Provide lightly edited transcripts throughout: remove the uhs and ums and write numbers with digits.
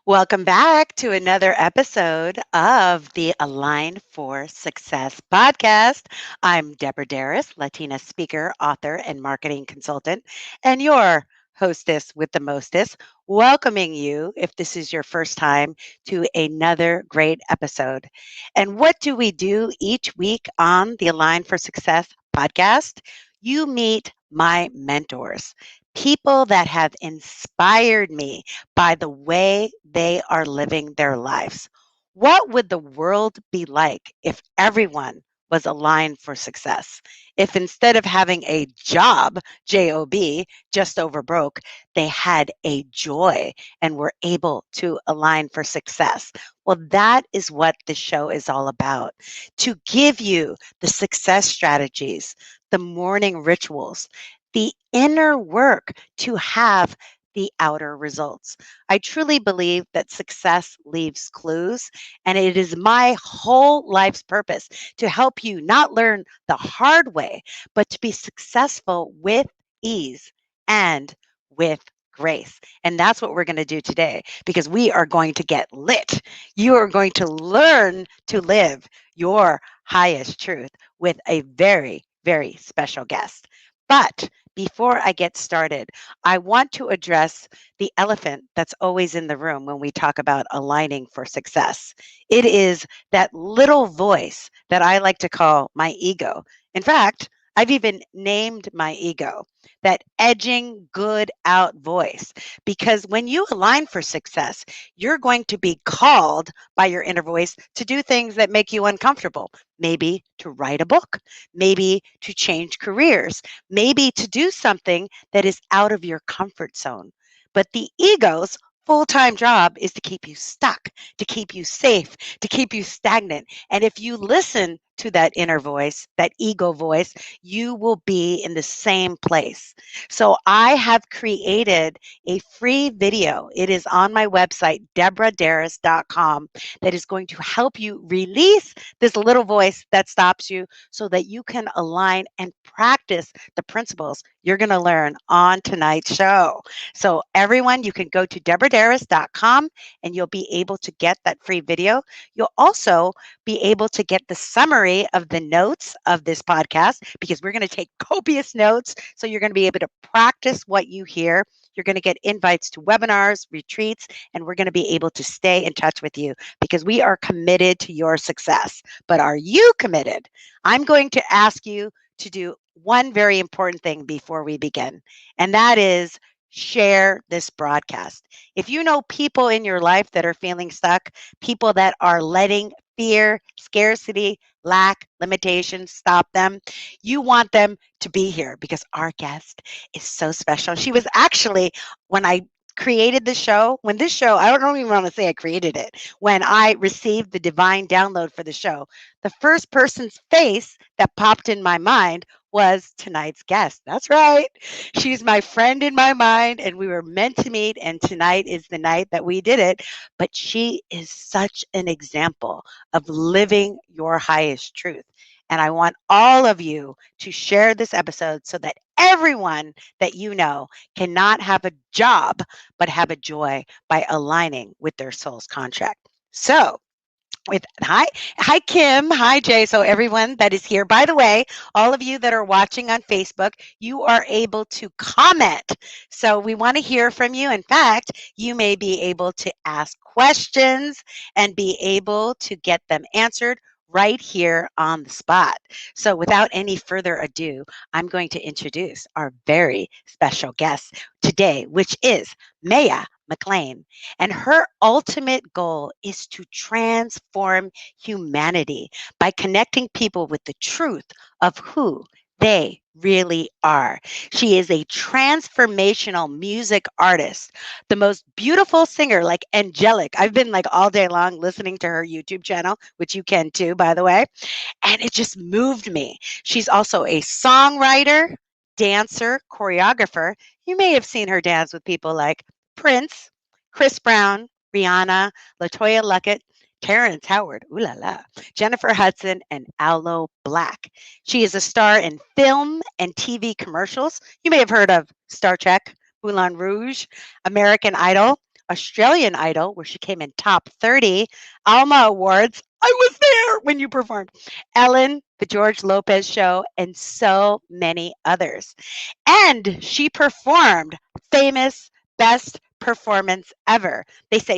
Welcome back to another episode of the Align for Success podcast. I'm Deborah Deras, Latina speaker, author, and marketing consultant, and your hostess with the mostest, welcoming you if this is your first time to another great episode. And what do we do each week on the Align for Success podcast? You meet my mentors, people that have inspired me by the way they are living their lives. What would the world be like if everyone was aligned for success? If instead of having a job, just over broke, they had a joy and were able to align for success. Well, that is what the show is all about, to give you the success strategies, the morning rituals, the inner work to have the outer results. I truly believe that success leaves clues, and it is my whole life's purpose to help you not learn the hard way, but to be successful with ease and with grace. And that's what we're going to do today because we are going to get lit. You are going to learn to live your highest truth with a very, very special guest. But before I get started, I want to address the elephant that's always in the room when we talk about aligning for success. It is that little voice that I like to call my ego. In fact, I've even named my ego that edging good out voice. Because when you align for success, you're going to be called by your inner voice to do things that make you uncomfortable. Maybe to write a book, maybe to change careers, maybe to do something that is out of your comfort zone. But the ego's full-time job is to keep you stuck, to keep you safe, to keep you stagnant. And if you listen to that inner voice, that ego voice, you will be in the same place. So I have created a free video. It is on my website, deborahderas.com, that is going to help you release this little voice that stops you so that you can align and practice the principles you're going to learn on tonight's show. So, everyone, you can go to deborahderas.com and you'll be able to get that free video. You'll also be able to get the summary of the notes of this podcast because we're going to take copious notes. So, you're going to be able to practice what you hear. You're going to get invites to webinars, retreats, and we're going to be able to stay in touch with you because we are committed to your success. But are you committed? I'm going to ask you to do one very important thing before we begin, and that is share this broadcast. If you know people in your life that are feeling stuck, people that are letting fear, scarcity, lack, limitations stop them, you want them to be here because our guest is so special. She was actually, when I created the show, when this show, I don't even want to say I created it, when I received the divine download for the show, the first person's face that popped in my mind was tonight's guest. That's right. She's my friend in my mind, and we were meant to meet, and tonight is the night that we did it. But she is such an example of living your highest truth. And I want all of you to share this episode so that everyone that you know cannot have a job, but have a joy by aligning with their soul's contract. So, hi Kim, hi Jay. So everyone that is here, by the way, all of you that are watching on Facebook, you are able to comment. So we want to hear from you. In fact, you may be able to ask questions and be able to get them answered right here on the spot. So without any further ado, I'm going to introduce our very special guest today, which is Maya McClean. And her ultimate goal is to transform humanity by connecting people with the truth of who they really are. She is a transformational music artist, the most beautiful singer, like angelic. I've been like all day long listening to her YouTube channel, which you can too, by the way, and it just moved me. She's also a songwriter, dancer, choreographer. You may have seen her dance with people like Prince, Chris Brown, Rihanna, LaToya Luckett, Terrence Howard, ooh la la, Jennifer Hudson, and Aloe Black. She is a star in film and TV commercials. You may have heard of Star Trek, Moulin Rouge, American Idol, Australian Idol, where she came in top 30, Alma Awards. I was there when you performed. Ellen, The George Lopez Show, and so many others. And she performed famous best performance ever.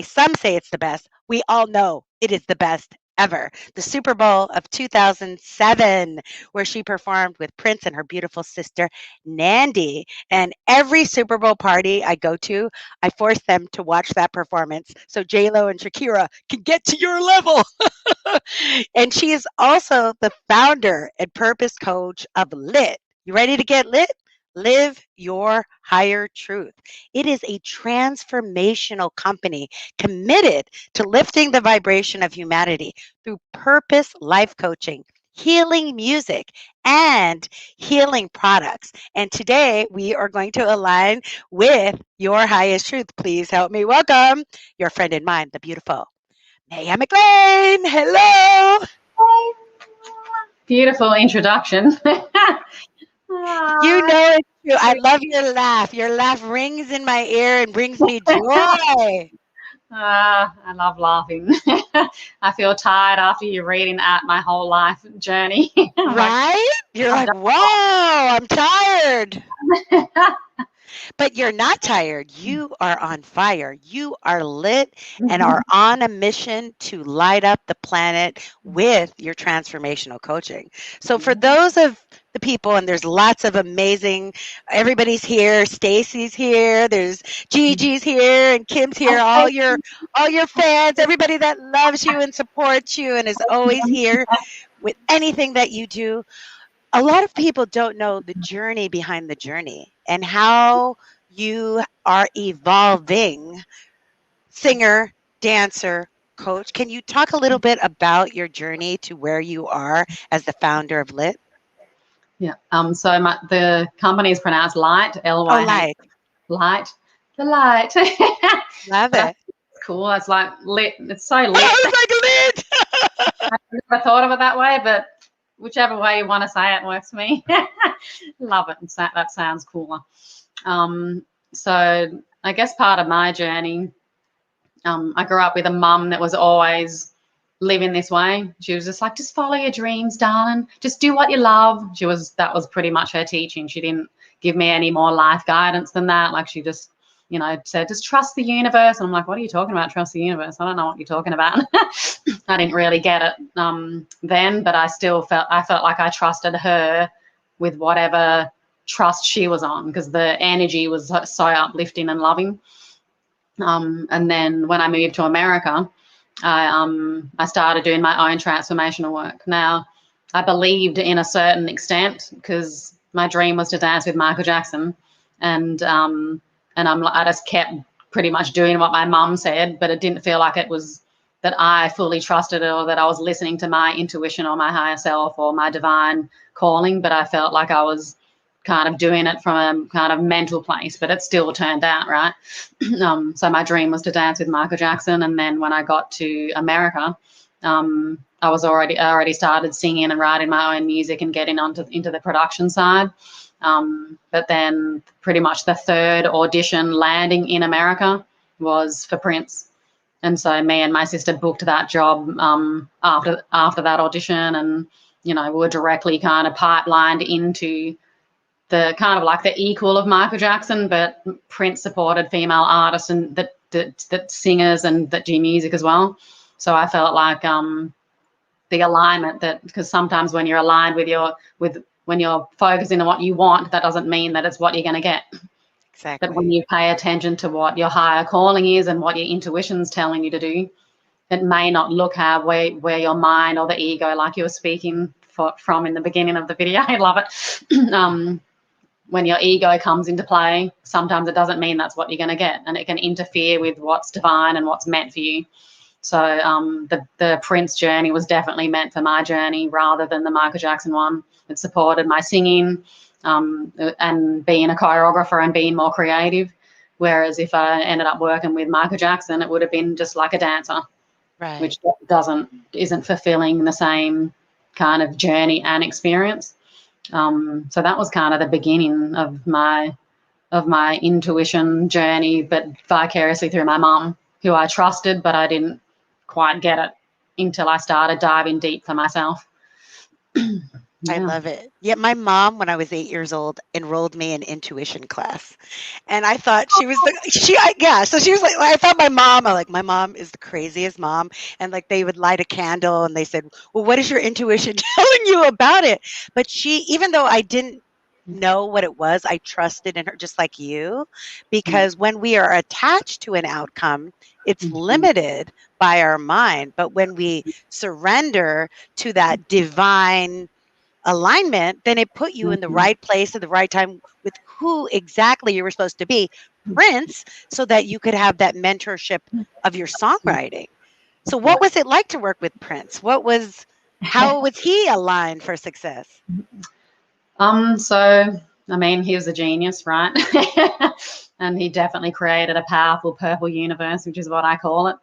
Some say it's the best. We all know it is the best ever. The Super Bowl of 2007, where she performed with Prince and her beautiful sister, Nandy. And every Super Bowl party I go to, I force them to watch that performance so J-Lo and Shakira can get to your level. And she is also the founder and purpose coach of LYHT. You ready to get lit? Live your higher truth. It is a transformational company committed to lifting the vibration of humanity through purpose life coaching, healing music, and healing products. And today we are going to align with your highest truth. Please help me welcome your friend and mine, the beautiful May McClean. Hello. Beautiful introduction. You know it's true. I love your laugh. Your laugh rings in my ear and brings me joy. I love laughing. I feel tired after you reading out my whole life journey. Right? You're like, whoa, I'm tired. But you're not tired. You are on fire. You are lit and are on a mission to light up the planet with your transformational coaching. So for those of the people, and there's lots of amazing, everybody's here. Stacy's here. There's Gigi's here and Kim's here. All your fans, everybody that loves you and supports you and is always here with anything that you do. A lot of people don't know the journey behind the journey and how you are evolving. Singer, dancer, coach. Can you talk a little bit about your journey to where you are as the founder of LYHT? Yeah. So the company is pronounced LYHT, LYHT. LYHT. The light. Love it. It's cool. It's like lit. It's so lit. It's like lit. I never thought of it that way, but whichever way you want to say it works for me. Love it. That sounds cooler. So I guess part of my journey, I grew up with a mum that was always living this way. She was just like, just follow your dreams, darling. Just do what you love. That was pretty much her teaching. She didn't give me any more life guidance than that. Like she just, said, just trust the universe. And I'm like, what are you talking about? Trust the universe. I don't know what you're talking about. I didn't really get it then, but I felt like I trusted her with whatever trust she was on, because the energy was so uplifting and loving. And then when I moved to America, I started doing my own transformational work. Now, I believed in a certain extent, because my dream was to dance with Michael Jackson, and I just kept pretty much doing what my mum said, but it didn't feel like it was that I fully trusted it or that I was listening to my intuition or my higher self or my divine calling, but I felt like I was kind of doing it from a kind of mental place, but it still turned out right. So my dream was to dance with Michael Jackson, and then when I got to America, I already started singing and writing my own music and getting into the production side. But then pretty much the third audition landing in America was for Prince. And so me and my sister booked that job after that audition, and, we were directly kind of pipelined into the kind of like the equal of Michael Jackson, but Prince supported female artists and that singers and that do music as well. So I felt like the alignment, because sometimes when you're aligned when you're focusing on what you want, that doesn't mean that it's what you're going to get. Exactly. But when you pay attention to what your higher calling is and what your intuition's telling you to do, it may not look where your mind or the ego, like you were speaking from in the beginning of the video. I love it. When your ego comes into play, sometimes it doesn't mean that's what you're going to get, and it can interfere with what's divine and what's meant for you. So the Prince journey was definitely meant for my journey rather than the Michael Jackson one. It supported my singing and being a choreographer and being more creative. Whereas if I ended up working with Michael Jackson, it would have been just like a dancer, Right. which isn't fulfilling the same kind of journey and experience. So that was kind of the beginning of my my intuition journey, but vicariously through my mum, who I trusted, but I didn't quite get it until I started diving deep for myself. I Yeah. love it. Yeah, my mom, when I was 8 years old, enrolled me in intuition class, and I thought she was the yeah. So she was like, I thought my mom, I like my mom is the craziest mom, and like they would light a candle, and they said, "Well, what is your intuition telling you about it?" But she, even though I didn't know what it was, I trusted in her, just like you, because when we are attached to an outcome, it's limited by our mind. But when we surrender to that divine alignment, then it put you in the right place at the right time with who exactly you were supposed to be, Prince, so that you could have that mentorship of your songwriting. So what was it like to work with Prince? How was he aligned for success? So I mean, he was a genius, right? And he definitely created a powerful purple universe, which is what I call it.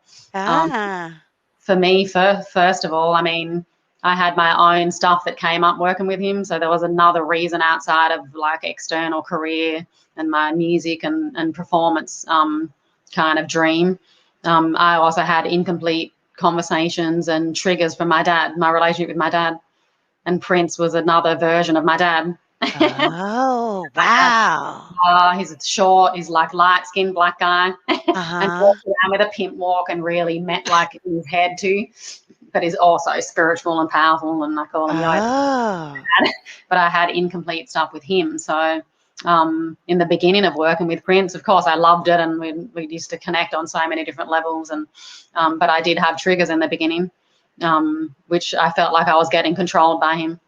Um, Ah, for me, first of all, I mean, I had my own stuff that came up working with him. So there was another reason outside of like external career and my music and performance kind of dream. I also had incomplete conversations and triggers from my dad, my relationship with my dad. And Prince was another version of my dad. oh, wow. He's short, he's like light skinned black guy, and Uh-huh. walks around with a pimp walk and really met like in his head too. But he's also spiritual and powerful, and I call him Yoda. Oh, But I had incomplete stuff with him. So in the beginning of working with Prince, of course, I loved it, and we used to connect on so many different levels. And but I did have triggers in the beginning, which I felt like I was getting controlled by him,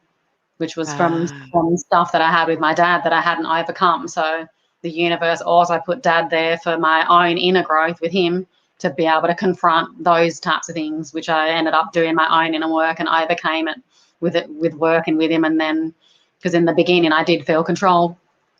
which was ah, from stuff that I had with my dad that I hadn't overcome. So the universe also put dad there for my own inner growth with him to be able to confront those types of things, which I ended up doing my own inner work and overcame it with working with him. And then, because in the beginning I did feel controlled.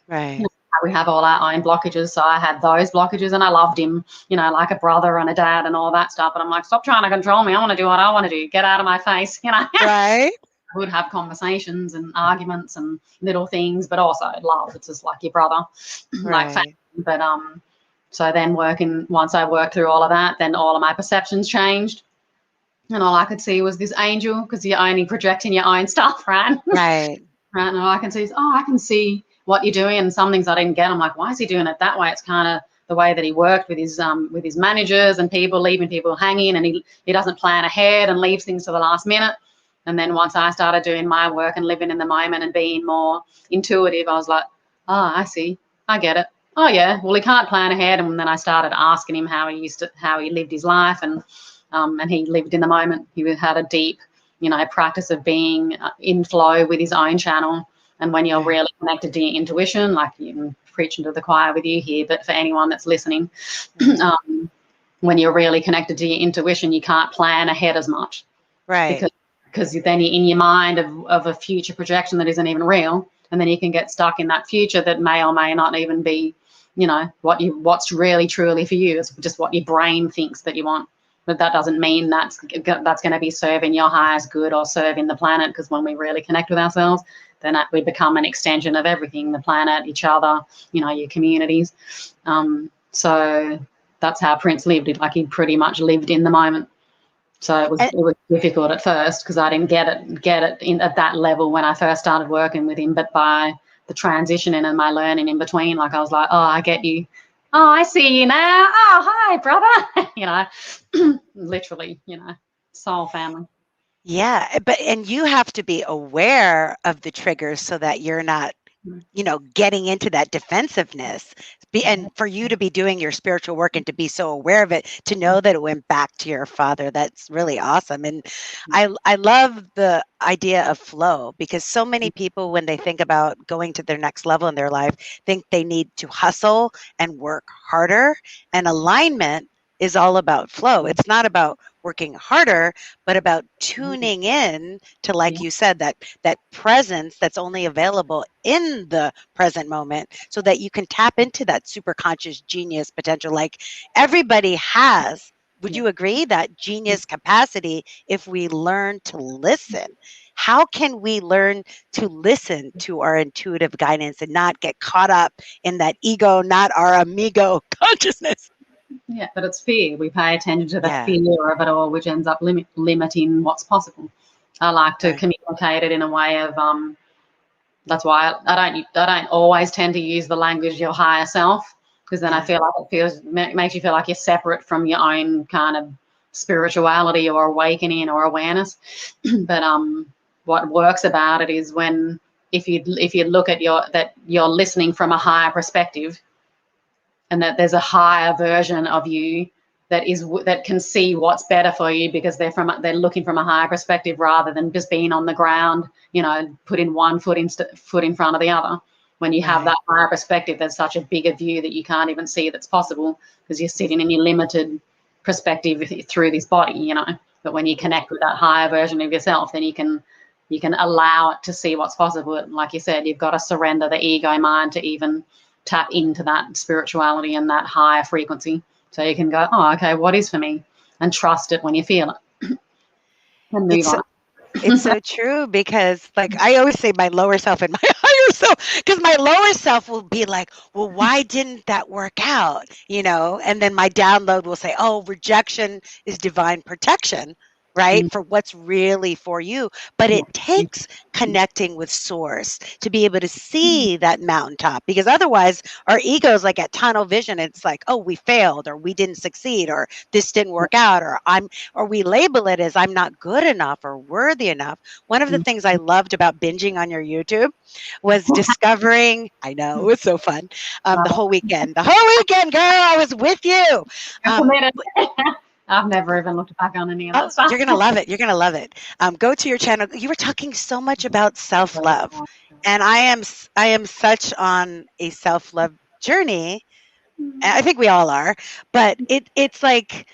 right, We have all our own blockages, so I had those blockages, and I loved him, like a brother and a dad and all that stuff. And I'm like, stop trying to control me. I want to do what I want to do. Get out of my face. right, Would have conversations and arguments and little things, but also love. It's just like your brother, like family. right. But so then once I worked through all of that, then all of my perceptions changed, and all I could see was this angel, because you're only projecting your own stuff, right? Right. Right, and all I can see is, I can see what you're doing, and some things I didn't get. I'm like, why is he doing it that way? It's kind of the way that he worked with his managers and people, leaving people hanging, and he doesn't plan ahead and leaves things to the last minute. And then once I started doing my work and living in the moment and being more intuitive, I was like, I see, I get it. Oh yeah, well he can't plan ahead. And then I started asking him how he lived his life, and he lived in the moment. He had a deep, practice of being in flow with his own channel. And when you're Right. really connected to your intuition, like you preaching to the choir with you here, but for anyone that's listening, Mm. when you're really connected to your intuition, you can't plan ahead as much, Right. because then you're in your mind of a future projection that isn't even real, and then you can get stuck in that future that may or may not even be, what's really truly for you. It's just what your brain thinks that you want. But that doesn't mean that's going to be serving your highest good or serving the planet, because when we really connect with ourselves, then we become an extension of everything, the planet, each other, your communities. So that's how Prince lived. Like, he pretty much lived in the moment. So And, it was difficult at first, because I didn't get it at that level when I first started working with him. But by the transitioning and my learning in between, like, I was like, I get you. Oh, I see you now. Oh, hi, brother. Literally, soul family. yeah, and you have to be aware of the triggers so that you're not, getting into that defensiveness. And for you to be doing your spiritual work and to be so aware of it, to know that it went back to your father, that's really awesome. And I love the idea of flow, because so many people, when they think about going to their next level in their life, think they need to hustle and work harder. And alignment is all about flow. It's not about working harder, but about tuning in to, like Yeah. you said, that presence that's only available in the present moment, so that you can tap into that super conscious genius potential. Like everybody has. Would Yeah. you agree that genius capacity, if we learn to listen? how can we learn to listen to our intuitive guidance and not get caught up in that ego, not our amigo consciousness? Yeah, but it's fear. We pay attention to the Yeah. fear of it all, which ends up limiting what's possible. I like to Right. communicate it in a way of that's why I don't always tend to use the language your higher self, because then I Yeah. feel like makes you feel like you're separate from your own kind of spirituality or awakening or awareness. But what works about it is when if you look at that you're listening from a higher perspective, and that there's a higher version of you that can see what's better for you, because they're looking from a higher perspective rather than just being on the ground, putting one foot in front of the other. When you have Right. that higher perspective, there's such a bigger view that you can't even see that's possible, because you're sitting in your limited perspective through this body. But when you connect with that higher version of yourself, then you can allow it to see what's possible. And like you said, you've got to surrender the ego mind to even tap into that spirituality and that higher frequency, so you can go, oh, okay, what is for me, and trust it when you feel it and move It's on. It's so true, because like I always say my lower self and my higher self, because my lower self will be like, well, why didn't that work out? And then my download will say, oh, rejection is divine protection, right? For what's really for you. But it takes connecting with source to be able to see that mountaintop, because otherwise our ego's like at tunnel vision. It's like, oh, we failed, or we didn't succeed, or this didn't work out, or we label it as I'm not good enough or worthy enough. One of the things I loved about binging on your YouTube was discovering, I know, it was so fun, the whole weekend. The whole weekend, girl, I was with you. Um, I've never even looked back on any of oh, that stuff. you're going to love it. You're going to love it. Go to your channel. You were talking so much about self-love. And I am such on a self-love journey. I think we all are, but it's like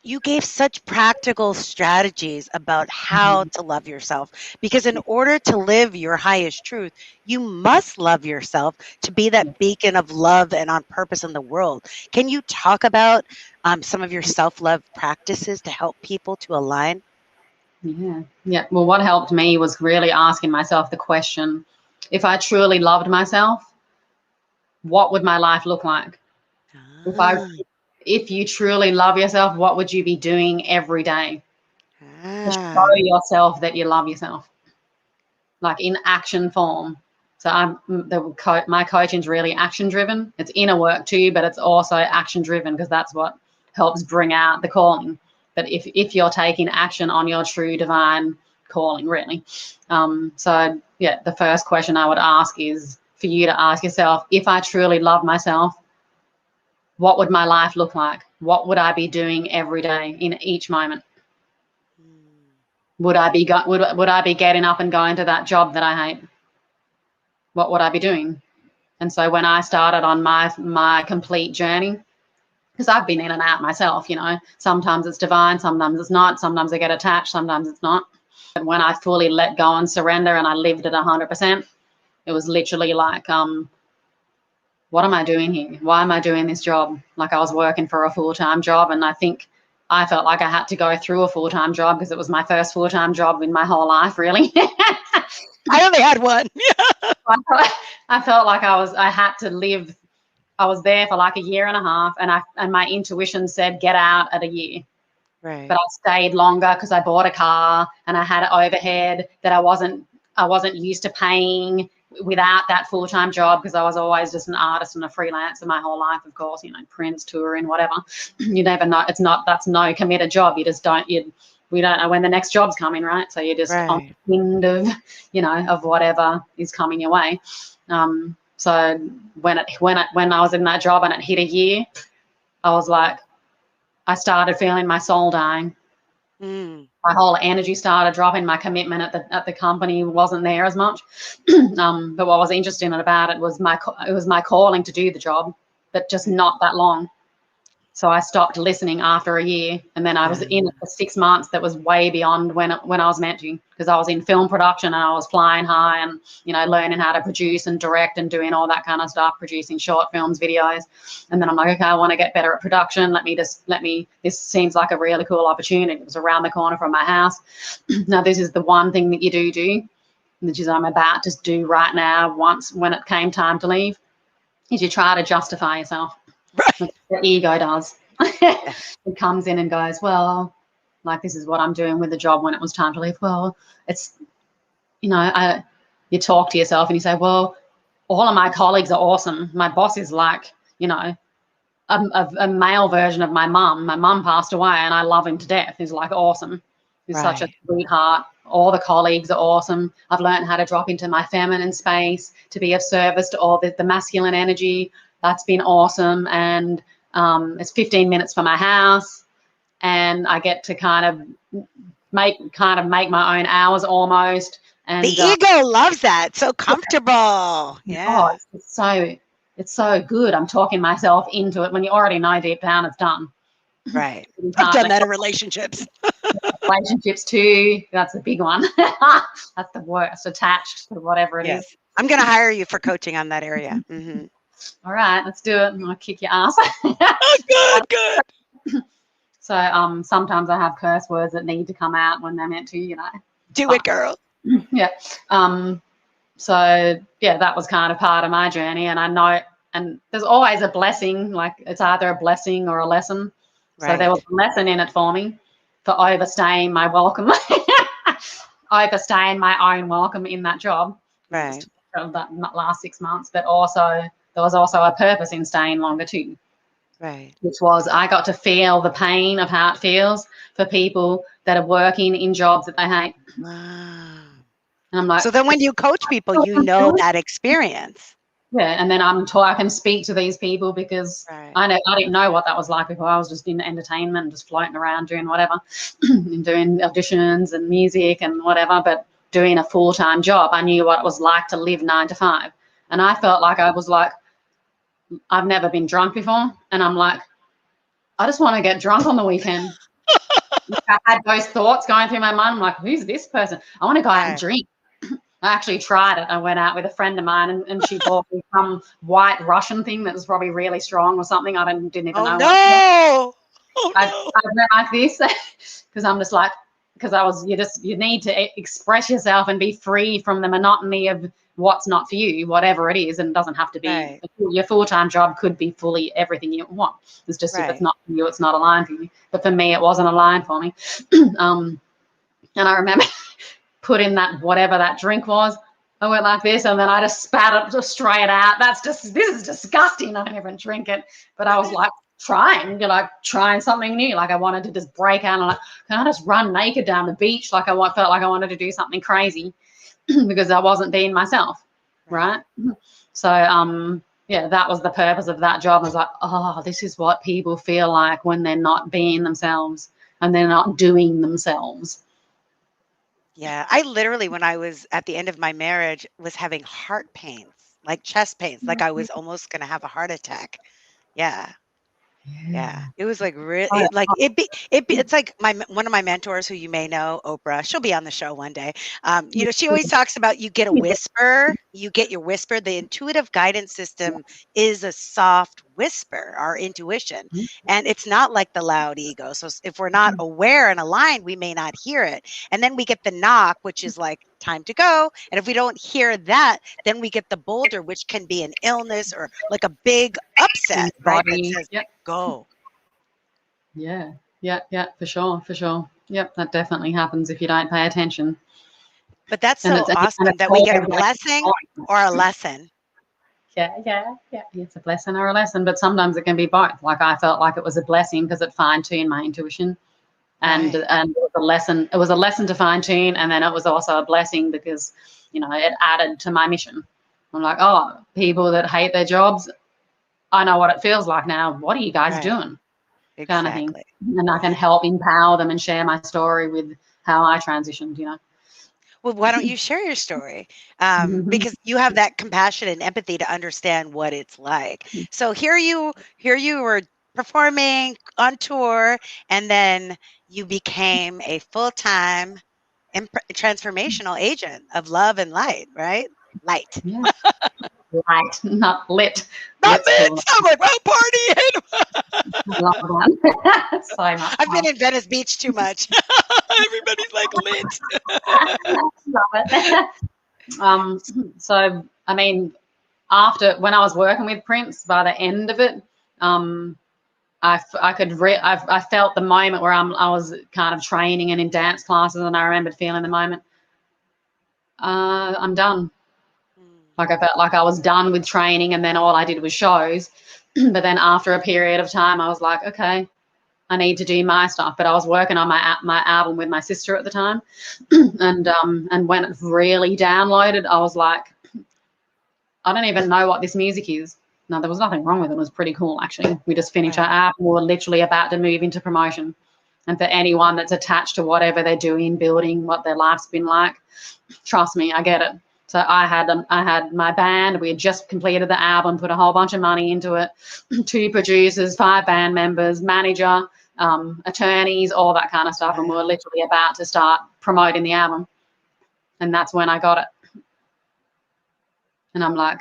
you gave such practical strategies about how to love yourself, because in order to live your highest truth, you must love yourself to be that beacon of love and on purpose in the world. Can you talk about some of your self-love practices to help people to align? Yeah. Well, what helped me was really asking myself the question: if I truly loved myself, what would my life look like? If I Ah, if you truly love yourself, what would you be doing every day to show ah, yourself that you love yourself, like in action form? So my coaching is really action driven. It's inner work too, but it's also action driven, because that's what helps bring out the calling. But if you're taking action on your true divine calling, really. So yeah, the first question I would ask is for you to ask yourself: if I truly love myself, what would my life look like? What would I be doing every day in each moment? mm, Would I be getting up and going to that job that I hate? What would I be doing? And so when I started on my complete journey, because I've been in and out myself, sometimes it's divine, sometimes it's not, sometimes I get attached, sometimes it's not. But when I fully let go and surrender and I lived at 100%, it was literally like, what am I doing here? Why am I doing this job? Like, I was working for a full-time job, and I think I felt like I had to go through a full-time job because it was my first full-time job in my whole life, really. I only had one. I felt like I had to live. I was there for like a year and a half, and my intuition said get out at a year. But Right. I stayed longer because I bought a car and I had an overhead that I wasn't used to paying without that full-time job, because I was always just an artist and a freelancer my whole life, of course, prints, touring, whatever. You never know. That's no committed job. We don't know when the next job's coming, right? So you're just on Right. the wind of whatever is coming your way. So when I was in that job and it hit a year, I was like, I started feeling my soul dying. Mm. My whole energy started dropping. My commitment at the company wasn't there as much. But what was interesting about it was my calling to do the job, but just not that long. So I stopped listening after a year, and then I was in it for 6 months. That was way beyond when I was meant to, because I was in film production and I was flying high and, you know, learning how to produce and direct and doing all that kind of stuff, producing short films, videos. And then I'm like, okay, I want to get better at production. This seems like a really cool opportunity. It was around the corner from my house. Now, this is the one thing that you do, which is I'm about to do right now, once when it came time to leave, is you try to justify yourself. Right. The ego does. Yeah. It comes in and goes, well, like, this is what I'm doing with the job when it was time to leave. Well, it's, you know, you talk to yourself and you say, well, all of my colleagues are awesome. My boss is like, you know, a male version of my mum. My mum passed away and I love him to death. He's like awesome. He's such a Right. sweetheart. All the colleagues are awesome. I've learned how to drop into my feminine space to be of service to all the masculine energy. That's been awesome. And it's 15 minutes from my house, and I get to kind of make my own hours almost. And The ego loves that. So comfortable. oh, Yeah. it's so good. I'm talking myself into it when you already know deep down it's done. Right. I've done Partner that in relationships. relationships too. That's a big one. That's the worst. Attached to whatever it is. Yes. I'm going to hire you for coaching on that area. Mm-hmm. All right, let's do it. I'll kick your ass. Oh, good. So sometimes I have curse words that need to come out when they're meant to, you know. Do it, girl. Yeah. So yeah, that was kind of part of my journey, and I know, and there's always a blessing. Like, it's either a blessing or a lesson. Right. So there was a lesson in it for me for overstaying my welcome, overstaying my own welcome in that job. Right. That last 6 months, but also there was also a purpose in staying longer too. Right. Which was I got to feel the pain of how it feels for people that are working in jobs that they hate. Wow. And I'm like, So then when you coach people, you know that experience. yeah, and then I can speak to these people because Right. I didn't know what that was like before. I was just in entertainment and just floating around doing whatever, and doing auditions and music and whatever, but doing a full-time job. I knew what it was like to live 9 to 5. And I felt like I was like, I've never been drunk before. And I'm like, I just want to get drunk on the weekend. I had those thoughts going through my mind. I'm like, who's this person? I want to go out and drink. I actually tried it. I went out with a friend of mine, and she bought me some white Russian thing that was probably really strong or something. I didn't even know. No. I went like this because I'm just like, because you need to express yourself and be free from the monotony of what's not for you, whatever it is. And it doesn't have to be Right. your full-time job could be fully everything you want. It's just if it's not for you, it's not aligned for you. But for me, it wasn't aligned for me. And I remember putting that, whatever that drink was, I went like this, and then I just spat it just straight out. This is disgusting. I don't even drink it. But I was like trying something new. Like, I wanted to just break out and like, can I just run naked down the beach? Like, felt like I wanted to do something crazy because I wasn't being myself. Right. So, yeah, that was the purpose of that job. I was like, oh, this is what people feel like when they're not being themselves and they're not doing themselves. Yeah. I literally, when I was at the end of my marriage, was having heart pains, like chest pains, like I was almost going to have a heart attack. Yeah. Yeah, it was like really like it's like one of my mentors who you may know, Oprah. She'll be on the show one day. She always talks about you get a whisper, you get your whisper. The intuitive guidance system is a soft whisper, our intuition, and it's not like the loud ego. So if we're not aware and aligned, we may not hear it. And then we get the knock, which is like time to go. And if we don't hear that, then we get the boulder, which can be an illness or like a big upset, right? That says, go. Yeah, for sure. Yep, that definitely happens if you don't pay attention. But that's so awesome that we get a blessing or a lesson. Yeah. It's a blessing or a lesson, but sometimes it can be both. Like, I felt like it was a blessing because it fine-tuned my intuition, and it was a lesson. It was a lesson to fine-tune, and then it was also a blessing because, it added to my mission. I'm like, oh, people that hate their jobs, I know what it feels like now. What are you guys doing? Exactly. Kind of thing. And I can help empower them and share my story with how I transitioned, Well, why don't you share your story? Because you have that compassion and empathy to understand what it's like. So here you were performing on tour, and then you became a full-time transformational agent of love and light, right? Light. Yeah. Light, not lit. Not Lit's cool. lit. I'm like, well, partying. I love that. So much I've been fun. in Venice Beach too much. Everybody's like lit. Love it. So I mean, after when I was working with Prince, by the end of it, I felt the moment where I was kind of training and in dance classes, and I remembered feeling the moment. I'm done. Like I felt like I was done with training, and then all I did was shows. But then after a period of time, I was like, okay, I need to do my stuff. But I was working on my album with my sister at the time, and when it really downloaded, I was like, I don't even know what this music is. No, there was nothing wrong with it. It was pretty cool, actually. We just finished our album. We were literally about to move into promotion. And for anyone that's attached to whatever they're doing, building, what their life's been like, trust me, I get it. So I had my band. We had just completed the album, put a whole bunch of money into it. 2 producers, 5 band members, manager, attorneys, all that kind of stuff. And we were literally about to start promoting the album. And that's when I got it. And I'm like,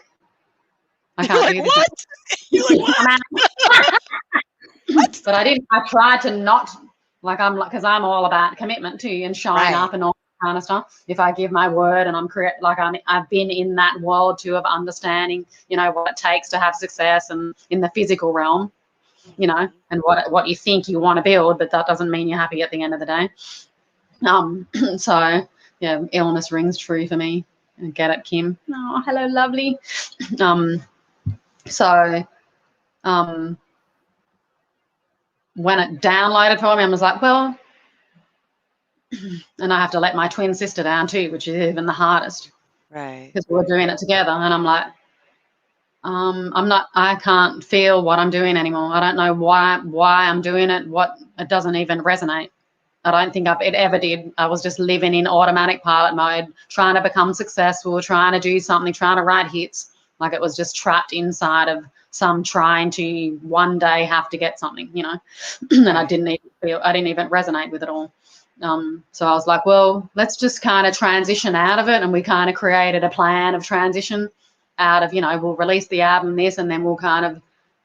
I can't do this. What? You're like, what? What? But I didn't. I tried to not, because I'm all about commitment too, and showing up and all that kind of stuff. If I give my word and I'm correct, I've been in that world too of understanding, what it takes to have success, and in the physical realm, and what you think you want to build, but that doesn't mean you're happy at the end of the day. So yeah, illness rings true for me. And get it, Kim. Oh, hello, lovely. So when it downloaded for me, I was like, well, and I have to let my twin sister down too, which is even the hardest. Right. Because we're doing it together. And I'm like, I can't feel what I'm doing anymore. I don't know why I'm doing it. It doesn't even resonate. I don't think it ever did. I was just living in automatic pilot mode, trying to become successful, trying to do something, trying to write hits. Like it was just trapped inside of some trying to one day have to get something, and I didn't even resonate with it all. So I was like, well, let's just kind of transition out of it. And we kind of created a plan of transition out of, we'll release the album this, and then we'll kind of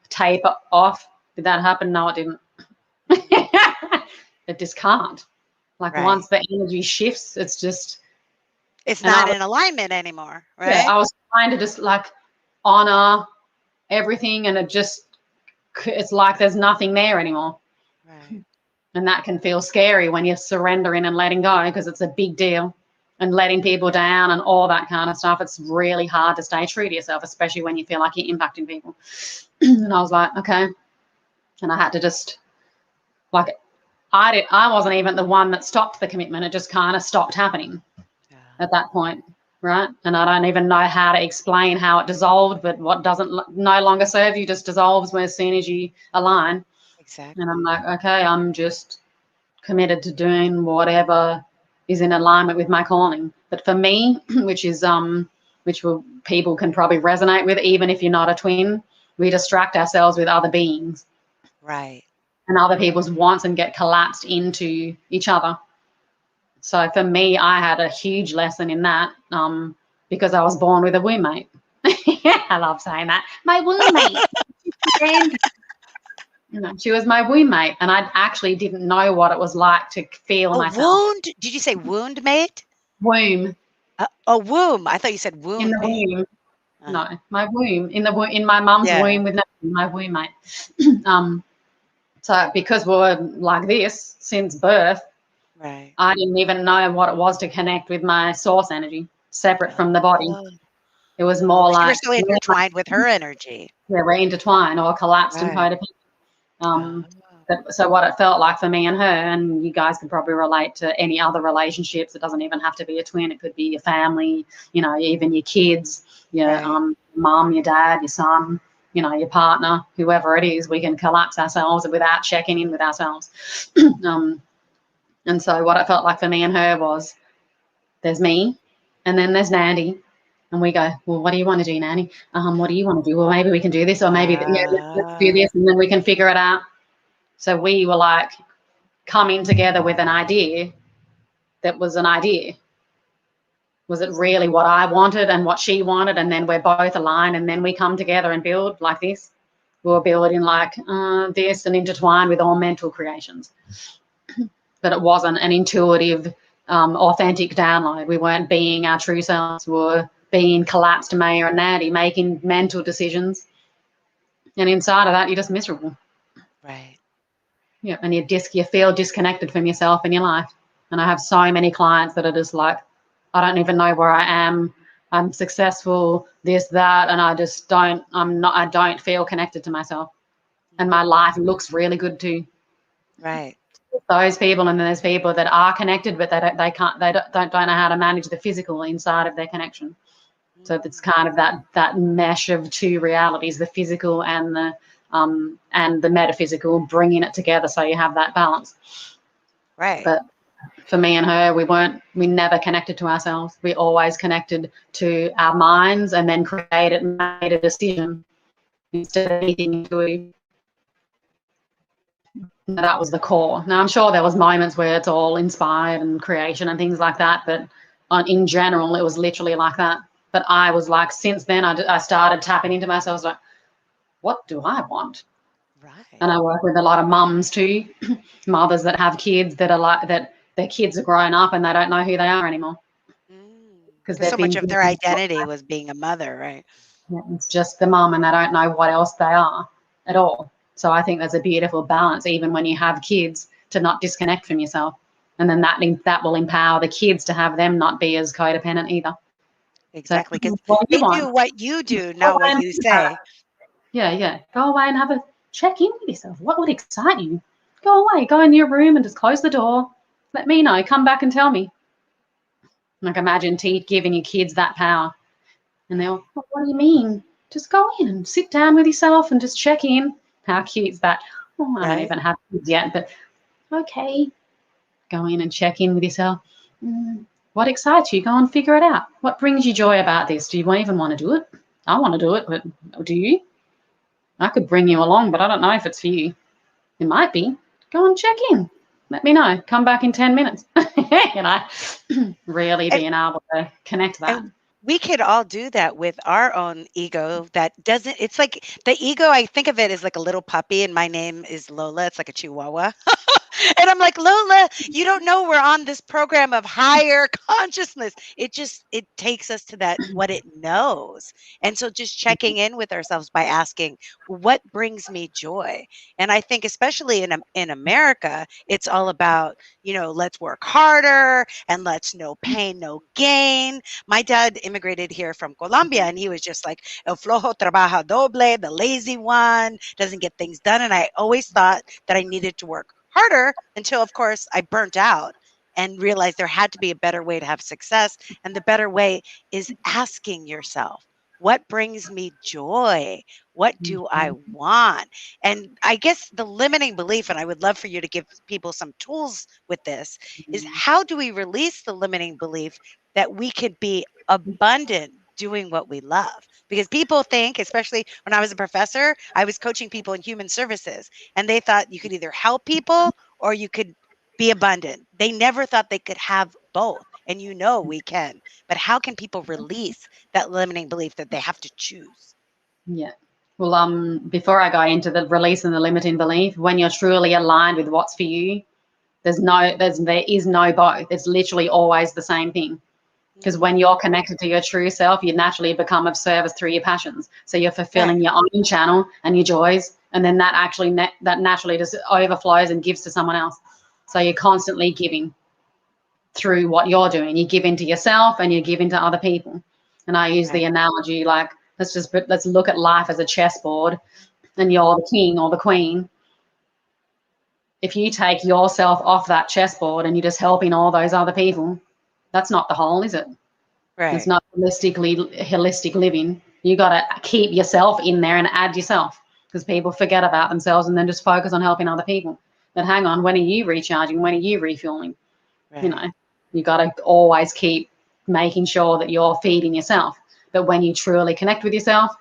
tape it off. Did that happen? No, it didn't. It just can't. Once the energy shifts, it's not in alignment anymore, right? Yeah, I was trying to just honor everything, and it's like there's nothing there anymore. Right. And that can feel scary when you're surrendering and letting go, because it's a big deal, and letting people down and all that kind of stuff. It's really hard to stay true to yourself, especially when you feel like you're impacting people. And I was like, okay. And I had to just I wasn't even the one that stopped the commitment. It just kind of stopped happening at that point, right? And I don't even know how to explain how it dissolved, but what doesn't no longer serve you just dissolves as soon as you align. Exactly. And I'm like, okay, I'm just committed to doing whatever is in alignment with my calling. But for me, which people can probably resonate with, even if you're not a twin, we distract ourselves with other beings. Right. And other people's wants, and get collapsed into each other. So for me, I had a huge lesson in that, because I was born with a womb mate. I love saying that. My womb mate. She was my womb mate, and I actually didn't know what it was like to feel myself. Wound? Did you say wound mate? Womb. Womb. I thought you said wound. In the womb. No, my womb. In my mum's womb with my womb mate. So because we're like this since birth, right, I didn't even know what it was to connect with my source energy, separate from the body. It was more like you're so intertwined with her energy. Yeah, we're intertwined or collapsed and codependent. So what it felt like for me and her, and you guys can probably relate to any other relationships. It doesn't even have to be a twin. It could be your family, even your kids, your mum, your dad, your son, your partner, whoever it is. We can collapse ourselves without checking in with ourselves. And so what it felt like for me and her was, there's me, and then there's Nandy, And we go, well, what do you want to do, Nanny? What do you want to do? Well, maybe we can do this, or maybe let's do this, and then we can figure it out. So we were like coming together with an idea that was an idea. Was it really what I wanted and what she wanted? And then we're both aligned, and then we come together and build like this. We'll build in like this and intertwine with all mental creations. But it wasn't an intuitive, authentic download. We weren't being our true selves. We were being collapsed Mayor and Natty, making mental decisions. And inside of that, you're just miserable. Right. Yeah, and you feel disconnected from yourself and your life. And I have so many clients that are just like, I don't even know where I am. I'm successful, this, that, and I don't feel connected to myself. And my life looks really good too. Right. Those people, and then there's people that are connected, but they don't know how to manage the physical inside of their connection. So it's kind of that mesh of two realities, the physical and the metaphysical, bringing it together so you have that balance. Right. But for me and her, we never connected to ourselves. We always connected to our minds and then made a decision instead of anything intuitive. That was the core. Now, I'm sure there was moments where it's all inspired and creation and things like that, but in general, it was literally like that. But I was like, since then, I started tapping into myself. I was like, what do I want? Right. And I work with a lot of mums too, mothers that have kids that are like that. Their kids are grown up and they don't know who they are anymore Because so much of their identity was being a mother, right? Yeah, it's just the mum, and they don't know what else they are at all. So I think there's a beautiful balance, even when you have kids, to not disconnect from yourself. And then that will empower the kids to have them not be as codependent either. Exactly, because so, they do what you do, not what you say. Yeah. Go away and have a check in with yourself. What would excite you? Go away. Go in your room and just close the door. Let me know. Come back and tell me. Like, imagine giving your kids that power. And they're like, what do you mean? Just go in and sit down with yourself and just check in. How cute is that? Oh, I don't even have kids yet, but okay. Go in and check in with yourself. What excites you? Go and figure it out. What brings you joy about this? Do you even want to do it? I want to do it, but do you? I could bring you along, but I don't know if it's for you. It might be. Go and check in. Let me know. Come back in 10 minutes. Really being able to connect that. And we could all do that with our own ego that doesn't, it's like the ego, I think of it as like a little puppy, and my name is Lola. It's like a chihuahua. And I'm like, Lola, you don't know we're on this program of higher consciousness. It takes us to that, what it knows. And so just checking in with ourselves by asking, what brings me joy? And I think especially in America, it's all about, let's work harder and let's no pain, no gain. My dad immigrated here from Colombia, and he was just like, el flojo trabaja doble, the lazy one, doesn't get things done. And I always thought that I needed to work harder until, of course, I burnt out and realized there had to be a better way to have success. And the better way is asking yourself, what brings me joy? What do I want? And I guess the limiting belief, and I would love for you to give people some tools with this, is how do we release the limiting belief that we could be abundant doing what we love? Because people think, especially when I was a professor, I was coaching people in human services, and they thought you could either help people or you could be abundant. They never thought they could have both. And we can. But how can people release that limiting belief that they have to choose? Yeah. Well, before I go into the release and the limiting belief, when you're truly aligned with what's for you, there is no both. It's literally always the same thing. Because when you're connected to your true self, you naturally become of service through your passions. So you're fulfilling your own channel and your joys, and then that actually that naturally just overflows and gives to someone else. So you're constantly giving through what you're doing. You give into yourself and you give into other people. And I use the analogy like, let's look at life as a chessboard, and you're the king or the queen. If you take yourself off that chessboard and you're just helping all those other people, that's not the whole, is it? Right. It's not holistic living. You got to keep yourself in there and add yourself, because people forget about themselves and then just focus on helping other people. But hang on, when are you recharging? When are you refueling? Right. You got to always keep making sure that you're feeding yourself. But when you truly connect with yourself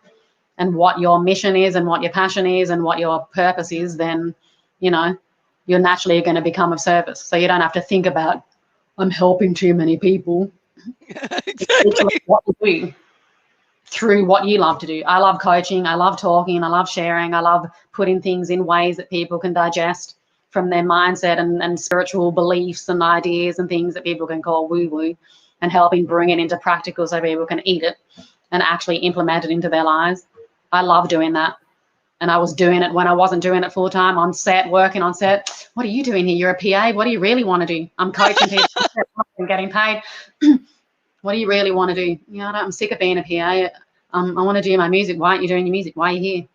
and what your mission is and what your passion is and what your purpose is, then, you know, you're naturally going to become of service. So you don't have to think about, I'm helping too many people. Exactly. What you do through what you love to do. I love coaching. I love talking. I love sharing. I love putting things in ways that people can digest from their mindset and spiritual beliefs and ideas and things that people can call woo-woo, and helping bring it into practical so people can eat it and actually implement it into their lives. I love doing that. And I was doing it when I wasn't doing it full time on set, working on set. What are you doing here? You're a PA. What do you really want to do? I'm coaching people and getting paid. What do you really want to do? You know, I'm sick of being a PA. I want to do my music. Why aren't you doing your music? Why are you here?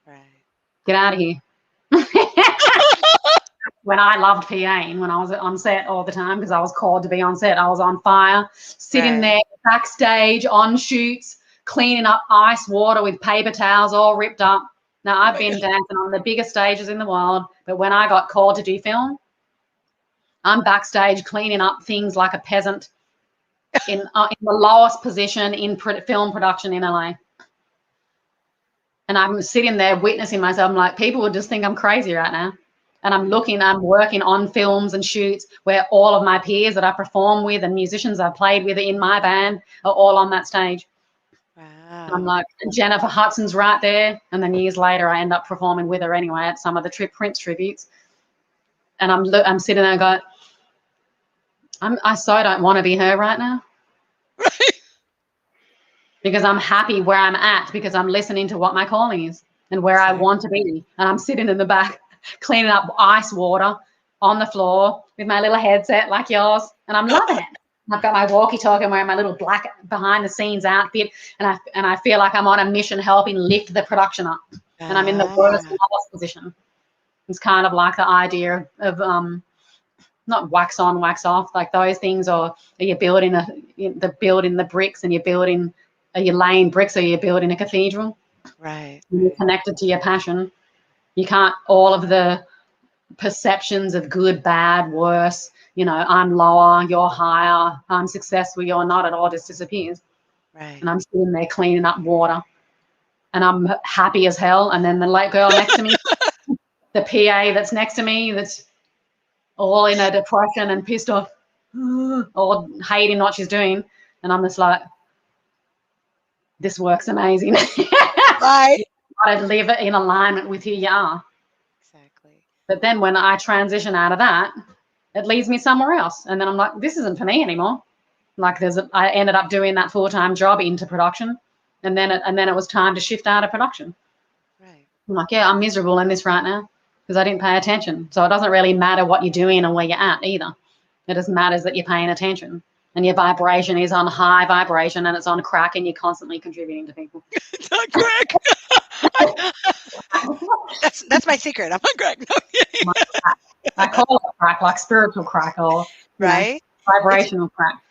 Right. Get out of here. When I loved PAing, when I was on set all the time, because I was called to be on set, I was on fire, sitting there backstage on shoots, cleaning up ice water with paper towels all ripped up. Now, I've been dancing on the biggest stages in the world, but when I got called to do film, I'm backstage cleaning up things like a peasant in the lowest position in film production in LA. And I'm sitting there witnessing myself. I'm like, people would just think I'm crazy right now. And I'm working on films and shoots where all of my peers that I perform with and musicians I've played with in my band are all on that stage. Wow. And I'm like, Jennifer Hudson's right there. And then years later, I end up performing with her anyway at some of the Prince tributes. And I'm sitting there going, I so don't want to be her right now. Right. Because I'm happy where I'm at, because I'm listening to what my calling is and where I want to be. And I'm sitting in the back cleaning up ice water on the floor with my little headset like yours, and I'm loving it. I've got my walkie-talkie, wearing my little black behind-the-scenes outfit, and I feel like I'm on a mission helping lift the production up, and I'm in the worst position. It's kind of like the idea of not wax on, wax off, like those things, or are you building the bricks, and are you laying bricks, or you're building a cathedral? Right. You're connected to your passion. You can't, all of the perceptions of good, bad, worse, you know, I'm lower, you're higher, I'm successful, you're not, it all just disappears. Right. And I'm sitting there cleaning up water, and I'm happy as hell. And then the late girl next to me, the PA that's next to me, that's all in a depression and pissed off or hating what she's doing. And I'm just like, this works amazing. Right. You got to live it in alignment with who you are. Exactly. But then when I transition out of that, it leads me somewhere else. And then I'm like, this isn't for me anymore. Like I ended up doing that full-time job into production. And then it was time to shift out of production. Right. I'm like, yeah, I'm miserable in this right now because I didn't pay attention. So it doesn't really matter what you're doing and where you're at either. It just matters that you're paying attention. And your vibration is on high vibration, and it's on crack, and you're constantly contributing to people. It's not crack. That's my secret. I'm on crack. No, I call it crack, like spiritual crack, or right. Vibrational crack.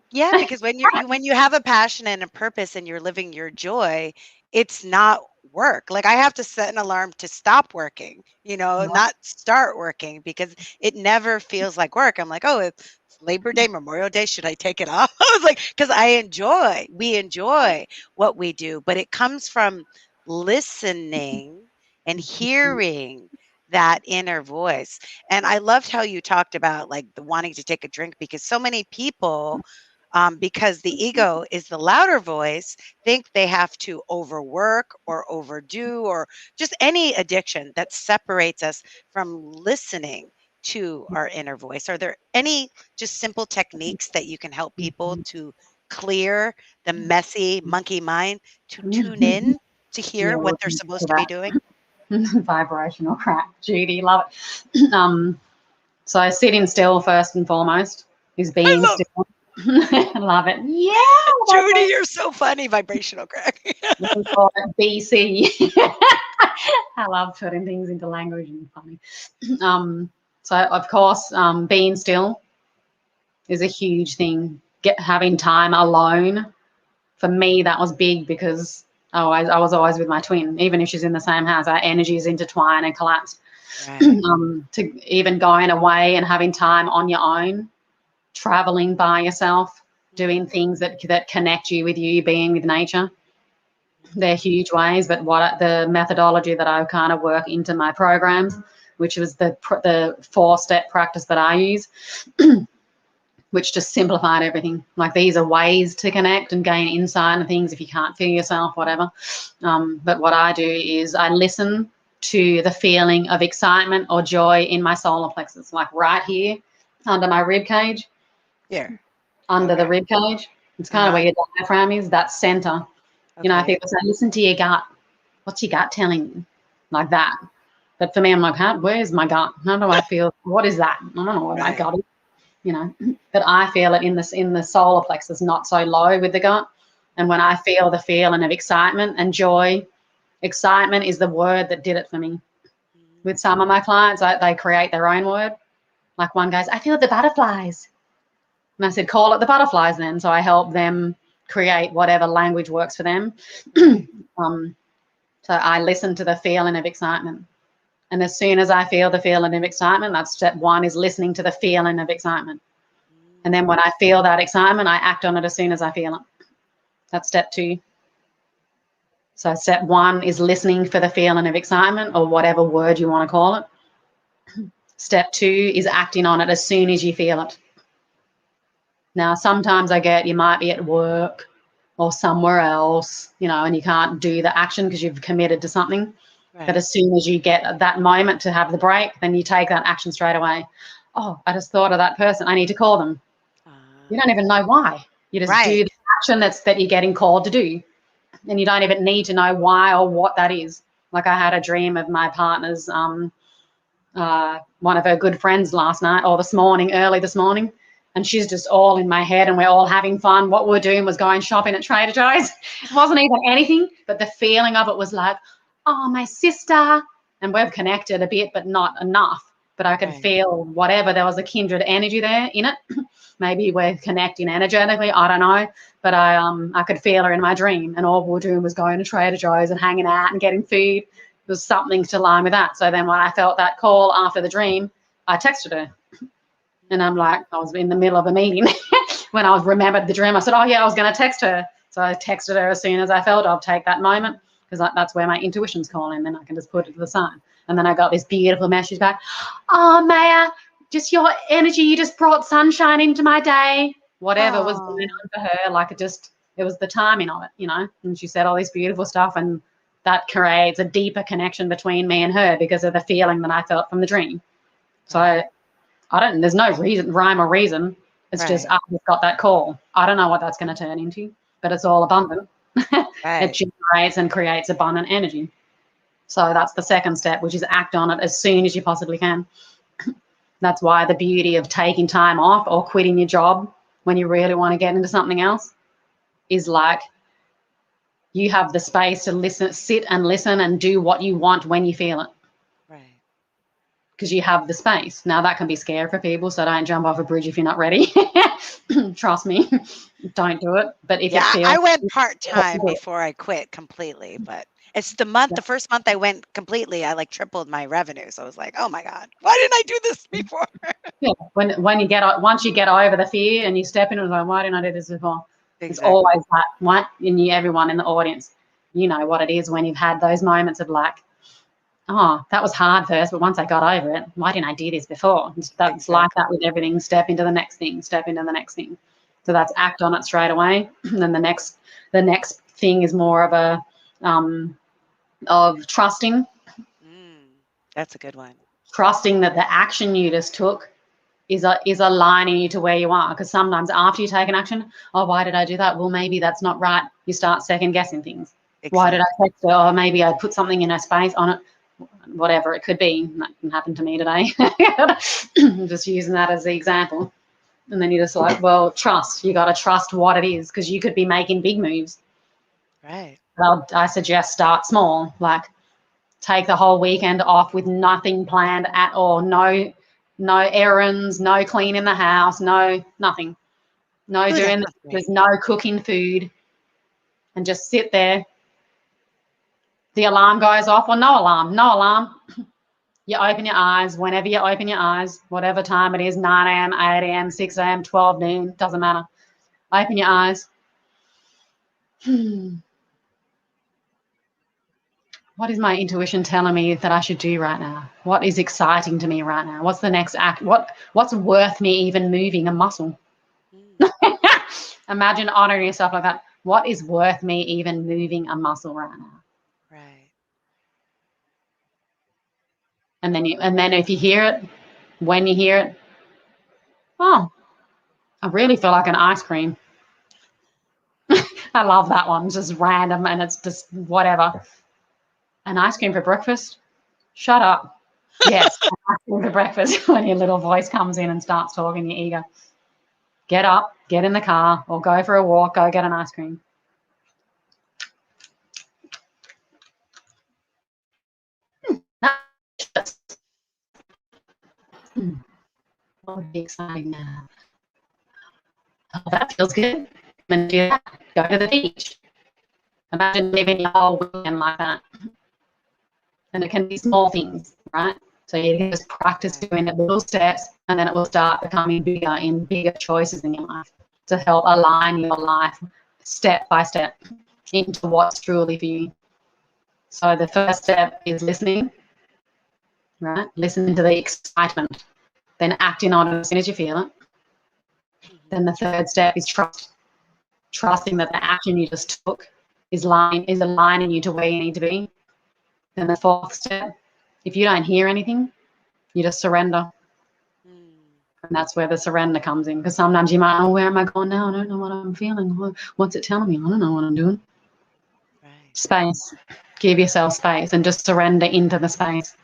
Yeah, because when you have a passion and a purpose and you're living your joy, it's not work. Like I have to set an alarm to stop working, not start working, because it never feels like work. I'm like, oh, it's Labor Day, Memorial Day. Should I take it off? I was like, because we enjoy what we do, but it comes from listening and hearing that inner voice. And I loved how you talked about like the wanting to take a drink, because so many people, because the ego is the louder voice, think they have to overwork or overdo, or just any addiction that separates us from listening to our inner voice. Are there any just simple techniques that you can help people to clear the messy monkey mind, to tune in to hear what they're supposed to be doing? Vibrational crack, Judy, love it. So sitting still first and foremost is being still. Love it. Yeah, Judy, you're so funny. Vibrational crack. We call it BC. I love putting things into language and funny. So of course, being still is a huge thing. Having time alone, for me, that was big, because I was always with my twin. Even if she's in the same house, our energies intertwine and collapse. Right. To even going away and having time on your own, traveling by yourself, doing things that connect you with you, being with nature. They're huge ways, but what the methodology that I kind of work into my programs, which was the 4-step practice that I use, which just simplified everything. Like, these are ways to connect and gain insight and things if you can't feel yourself, whatever. But what I do is I listen to the feeling of excitement or joy in my solar plexus, like right here under my rib cage. Here. Under the rib cage. It's kind of where your diaphragm is, that center. Okay. You know, people say, listen to your gut. What's your gut telling you? Like that. But for me, I'm like, where's my gut? How do I feel? What is that? I don't know what my gut is. You know, but I feel it in the solar plexus, not so low with the gut. And when I feel the feeling of excitement and joy, excitement is the word that did it for me. With some of my clients, they create their own word. Like, one goes, I feel the butterflies. And I said, call it the butterflies then. So I help them create whatever language works for them. So I listen to the feeling of excitement. And as soon as I feel the feeling of excitement, that's step 1, is listening to the feeling of excitement. And then when I feel that excitement, I act on it as soon as I feel it. That's step 2. So step 1 is listening for the feeling of excitement, or whatever word you want to call it. Step 2 is acting on it as soon as you feel it. Now, sometimes you might be at work or somewhere else, you know, and you can't do the action because you've committed to something. Right. But as soon as you get that moment to have the break, then you take that action straight away. Oh, I just thought of that person. I need to call them. You don't even know why. You just do the action that you're getting called to do. And you don't even need to know why or what that is. Like, I had a dream of my partner's, one of her good friends last night, or early this morning. And she's just all in my head, and we're all having fun. What we're doing was going shopping at Trader Joe's. It wasn't even anything, but the feeling of it was like, oh, my sister. And we've connected a bit, but not enough. But I could feel whatever. There was a kindred energy there in it. Maybe we're connecting energetically. I don't know. But I could feel her in my dream. And all we were doing was going to Trader Joe's and hanging out and getting food. There was something to line with that. So then when I felt that call after the dream, I texted her. And I'm like, I was in the middle of a meeting when I remembered the dream. I said, oh, yeah, I was going to text her. So I texted her as soon as I felt I'll take that moment, because that's where my intuition's calling. Then I can just put it to the side. And then I got this beautiful message back. Oh, Maya, just your energy, you just brought sunshine into my day. Whatever was going on for her, like, it was the timing of it, you know. And she said all this beautiful stuff, and that creates a deeper connection between me and her because of the feeling that I felt from the dream. So there's no rhyme or reason. It's just, I just got that call. I don't know what that's going to turn into, but it's all abundant. It generates and creates abundant energy. So that's the second step, which is act on it as soon as you possibly can. That's why the beauty of taking time off or quitting your job when you really want to get into something else is, like, you have the space to sit and listen and do what you want when you feel it. Right. Because you have the space. Now, that can be scary for people, so don't jump off a bridge if you're not ready. Trust me, don't do it. But if it feels, I went part-time before I quit completely, but it's the first month I went completely, I like tripled my revenue. So I was like, oh my God, why didn't I do this before? Yeah, once you get over the fear and you step in and go, why didn't I do this before? It's always that, right? And everyone in the audience, you know what it is when you've had those moments of like, oh, that was hard first, but once I got over it, why didn't I do this before? That's like that with everything. Step into the next thing, step into the next thing. So that's act on it straight away. And then the next thing is more of a of trusting. That's a good one. Trusting that the action you just took is aligning you to where you are. Because sometimes after you take an action, oh, why did I do that? Well, maybe that's not right. You start second guessing things. Exactly. Why did I text her? Or maybe I put something in her space on it. Whatever it could be. That can happen to me today. I'm just using that as the example. And then you're just like, well, trust. You got to trust what it is, because you could be making big moves. Right. I suggest start small. Like, take the whole weekend off with nothing planned at all. No errands, no cleaning the house, nothing. There's no cooking food. And just sit there. The alarm goes off, or no alarm. You open your eyes whenever you open your eyes, whatever time it is, 9 a.m., 8 a.m., 6 a.m., 12 noon, doesn't matter. Open your eyes. What is my intuition telling me that I should do right now? What is exciting to me right now? What's the next act? What's worth me even moving a muscle? Imagine honoring yourself like that. What is worth me even moving a muscle right now? Right. And then if you hear it, when you hear it, oh, I really feel like an ice cream. I love that one. It's just random and it's just whatever. An ice cream for breakfast? Shut up. Yes, an ice cream for breakfast. When your little voice comes in and starts talking, your ego. Get up, get in the car, or go for a walk, go get an ice cream. What would be exciting now? Oh, that feels good. And do that. Go to the beach. Imagine living your whole weekend like that. And it can be small things, right? So you can just practice doing it little steps, and then it will start becoming bigger in bigger choices in your life to help align your life step by step into what's truly for you. So the first step is listening, right? Listening to the excitement, then acting on it as soon as you feel it. Then the third step is trust. Trusting that the action you just took is aligning you to where you need to be. Then the fourth step, if you don't hear anything, you just surrender. And that's where the surrender comes in. Because sometimes you might, oh, where am I going now? I don't know what I'm feeling. What's it telling me? I don't know what I'm doing. Right. Space. Give yourself space and just surrender into the space.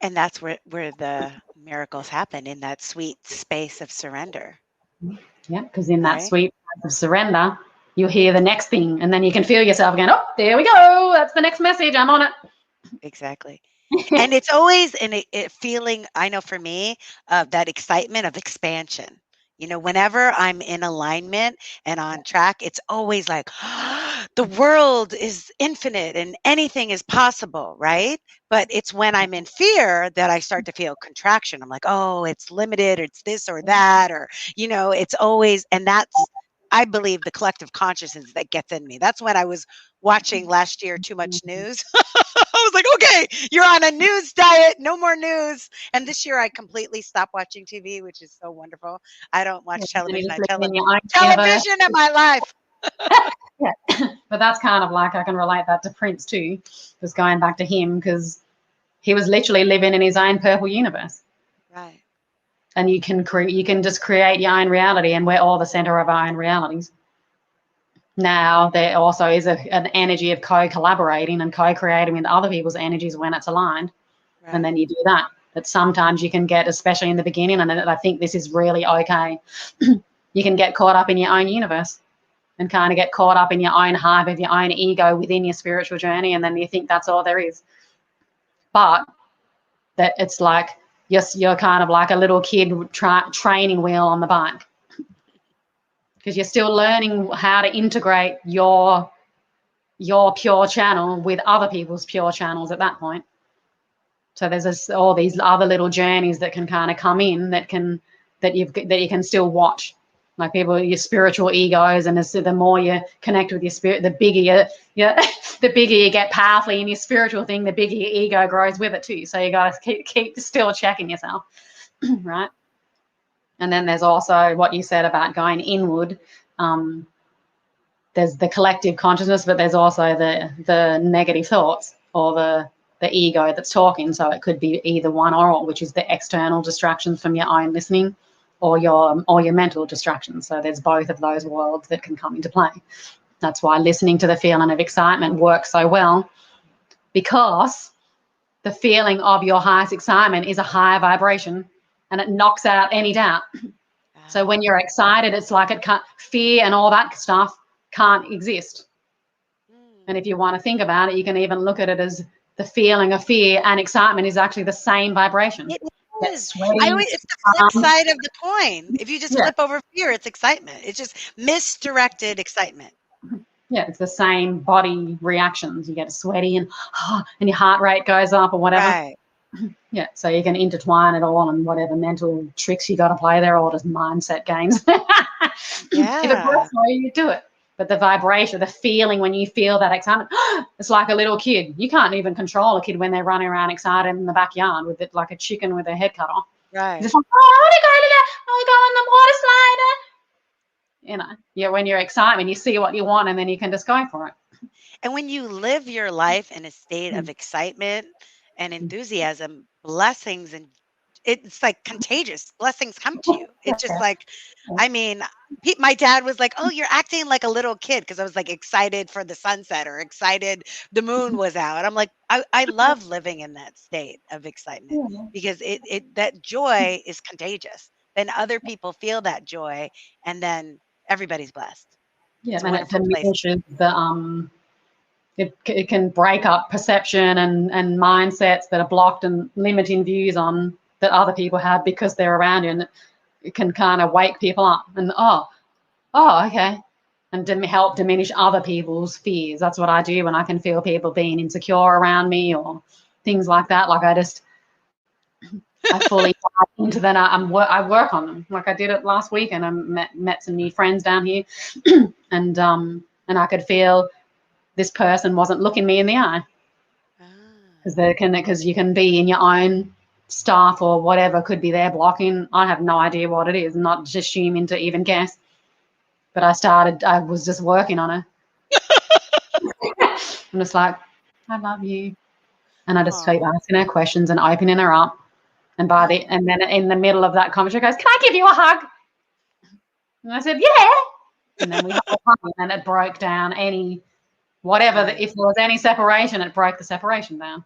And that's where the miracles happen, in that sweet space of surrender. Yeah, because in that Right? sweet place of surrender, you'll hear the next thing, and then you can feel yourself going, oh, there we go. That's the next message. I'm on it. Exactly. And it's always a feeling, I know for me, of that excitement of expansion. Whenever I'm in alignment and on track, it's always like, the world is infinite and anything is possible, right? But it's when I'm in fear that I start to feel contraction. I'm like, oh, it's limited, or it's this or that, or, it's always, and that's, I believe, the collective consciousness that gets in me. That's when I was watching last year too much news. I was like, okay, you're on a news diet, no more news. And this year I completely stopped watching TV, which is so wonderful. I don't watch And you're television. just I living in your own universe. television in my life. Yeah. But that's kind of like, I can relate that to Prince too, just going back to him, because he was literally living in his own purple universe. Right. And you can just create your own reality, and we're all the center of our own realities. Now there also is an energy of co-collaborating and co-creating with other people's energies when it's aligned. Right. And then you do that. But sometimes you can get, especially in the beginning, and I think this is really okay, you can get caught up in your own universe and kind of get caught up in your own hive of your own ego within your spiritual journey, and then you think that's all there is. But that it's like, yes, you're kind of like a little kid training wheel on the bike, because you're still learning how to integrate your pure channel with other people's pure channels at that point. So there's all these other little journeys that can kind of come in that you can still watch, like people, your spiritual egos, and the more you connect with your spirit, the bigger the bigger you get powerfully in your spiritual thing, the bigger your ego grows with it too. So you got to keep still checking yourself, right? And then there's also what you said about going inward. There's the collective consciousness, but there's also the negative thoughts, or the ego that's talking. So it could be either one or all, which is the external distractions from your own listening, or your mental distractions. So there's both of those worlds that can come into play. That's why listening to the feeling of excitement works so well, because the feeling of your highest excitement is a higher vibration, and it knocks out any doubt. So when you're excited, it's like fear and all that stuff can't exist. And if you want to think about it, you can even look at it as the feeling of fear and excitement is actually the same vibration. It is. Sweaty, It's the flip side of the coin. If you just flip over fear, it's excitement. It's just misdirected excitement. Yeah, it's the same body reactions. You get sweaty and your heart rate goes up or whatever. Right. Yeah, so you can intertwine it all, and whatever mental tricks you got to play, they're all just mindset games. If it Yeah. works for you, you do it. But the vibration, the feeling when you feel that excitement, it's like a little kid. You can't even control a kid when they're running around excited in the backyard with it like a chicken with their head cut off. Right. Just like, oh, I want to go to that. I want to go on the water slide. Yeah, when you're excited, you see what you want, and then you can just go for it. And when you live your life in a state of excitement and enthusiasm, blessings and it's like contagious. Blessings come to you. It's just like, I mean, my dad was like, "Oh, you're acting like a little kid," because I was like excited for the sunset or excited the moon was out. I'm like, I love living in that state of excitement Yeah. because that joy is contagious. Then other people feel that joy, and then everybody's blessed. Yeah, It's a and it wonderful place. diminishes the it can break up perception and mindsets that are blocked and limiting views on that other people have because they're around you, and it can kind of wake people up and okay, and help diminish other people's fears. That's what I do when I can feel people being insecure around me or things like that. Like I fully dive into that. I work on them. Like I did it last week, and I met some new friends down here, and I could feel this person wasn't looking me in the eye Ah, because you can be in your own stuff or whatever could be there blocking. I have no idea what it is. I'm not just assuming to even guess. But I was just working on it. I'm just like, I love you, and I just keep aw, asking her questions and opening her up. And aw. and then in the middle of that conversation, she goes, "Can I give you a hug?" And I said, "Yeah." And then we had a hug, and it broke down Nice, if there was any separation, it broke the separation down.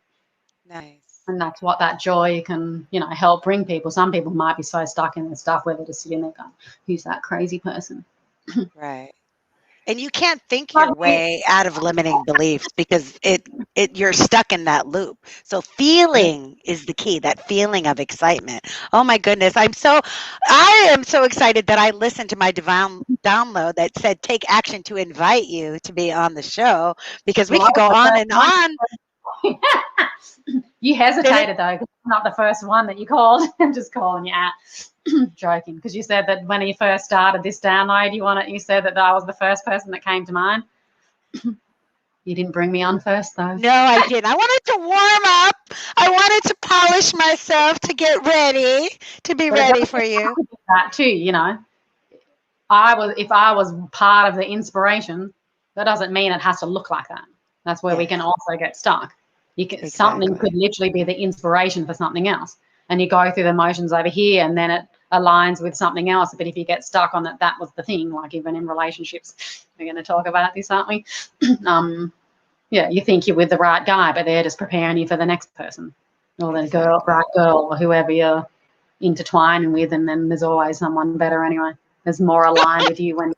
nice. And that's what that joy can, help bring people. Some people might be so stuck in their stuff where they're just sitting there going, "Who's that crazy person?" Right. And you can't think Love your you. way out of limiting beliefs because you're stuck in that loop. So feeling is the key, that feeling of excitement. Oh my goodness. I am so excited that I listened to my divine download that said take action to invite you to be on the show because we Well, I could was go the on first and one. on. You Go ahead. hesitated though, 'cause I'm not the first one that you called. I'm just calling you out. Joking, because you said that when you first started this download, you said that I was the first person that came to mind. You didn't bring me on first though. No, I didn't. I wanted to warm up. I wanted to polish myself to get ready, to be But it ready doesn't for you. have to be that too. If I was part of the inspiration, that doesn't mean it has to look like that. That's where we Yes, can also get stuck. Something exactly. could literally be the inspiration for something else, and you go through the motions over here, and then it aligns with something else. But if you get stuck on that was the thing. Like even in relationships, we're going to talk about this, aren't we? Yeah, you think you're with the right guy, but they're just preparing you for the next person, or the Exactly. right girl, or whoever you're intertwining with, and then there's always someone better anyway. There's more aligned with you when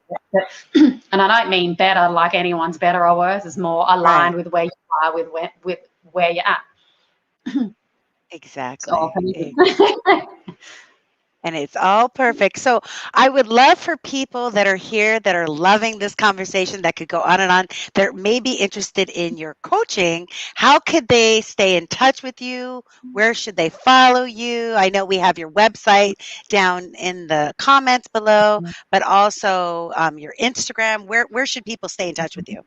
and I don't mean better like anyone's better or worse. It's more aligned Right. with where you are, with where you're at. It's all Exactly. connected. And it's all perfect. So I would love for people that are here that are loving this conversation that could go on and on, that may be interested in your coaching. How could they stay in touch with you? Where should they follow you? I know we have your website down in the comments below, but also your Instagram. Where should people stay in touch with you?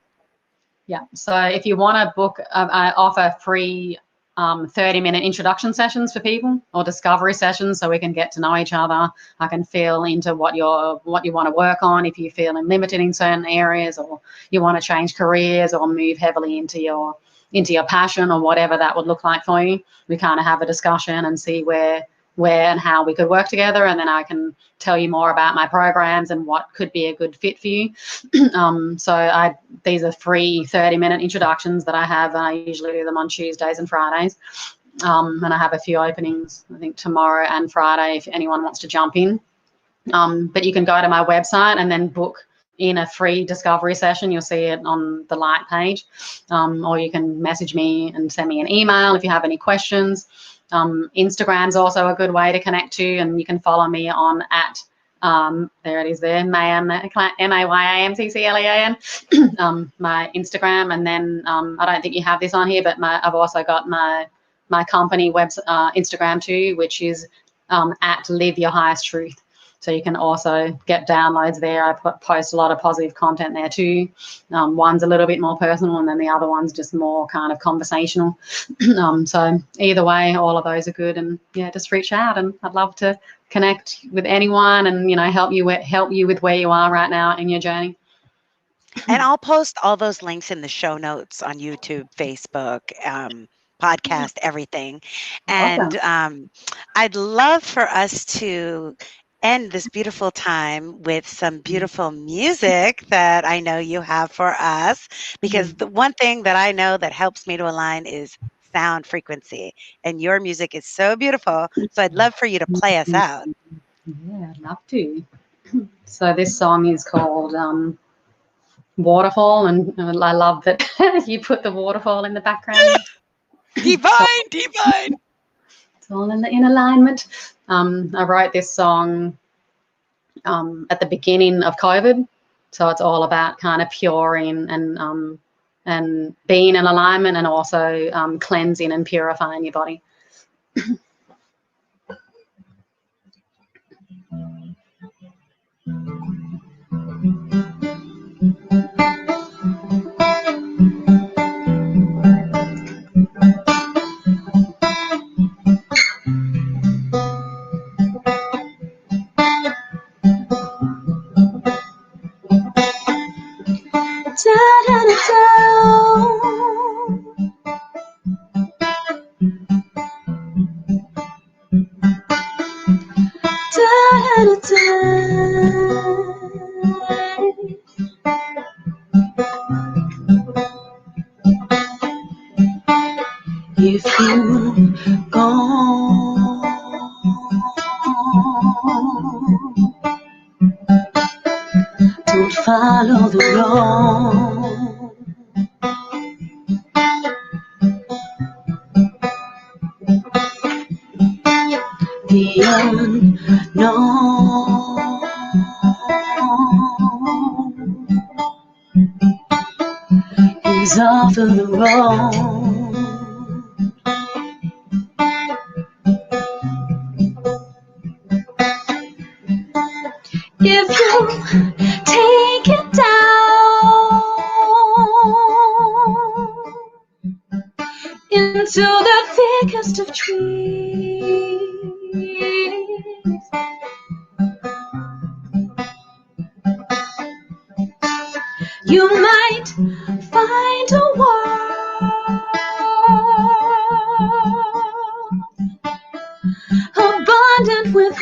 Yeah. So if you want to book, I offer free 30-minute introduction sessions for people, or discovery sessions, so we can get to know each other. I can feel into what you want to work on. If you're feeling limited in certain areas, or you want to change careers, or move heavily into your passion, or whatever that would look like for you, we kind of have a discussion and see where and how we could work together, and then I can tell you more about my programs and what could be a good fit for you. These are free 30-minute introductions that I have, and I usually do them on Tuesdays and Fridays. And I have a few openings, I think tomorrow and Friday, if anyone wants to jump in. But you can go to my website and then book in a free discovery session. You'll see it on the LYHT page, or you can message me and send me an email if you have any questions. Instagram's also a good way to connect to, and you can follow me on at there it is there, MAYAMCCLEAN, my Instagram. And then I don't think you have this on here, but I've also got my my company Instagram too, which is at Live Your Highest Truth. So you can also get downloads there. I post a lot of positive content there too. One's a little bit more personal, and then the other one's just more kind of conversational. So either way, all of those are good. And yeah, just reach out, and I'd love to connect with anyone and, you know, help you with where you are right now in your journey. And I'll post all those links in the show notes on YouTube, Facebook, podcast, everything. And Awesome. I'd love for us to end this beautiful time with some beautiful music that I know you have for us, because the one thing that I know that helps me to align is sound frequency. And your music is so beautiful. So I'd love for you to play us out. Yeah, I'd love to. So this song is called Waterfall, and I love that you put the waterfall in the background. Divine, divine. It's all in alignment. I wrote this song at the beginning of COVID, so it's all about kind of puring and being in alignment, and also cleansing and purifying your body. If you've gone don't follow the wrong. The unknown is often the wrong. If you take it down into the thickest of trees, you might find a world abundant with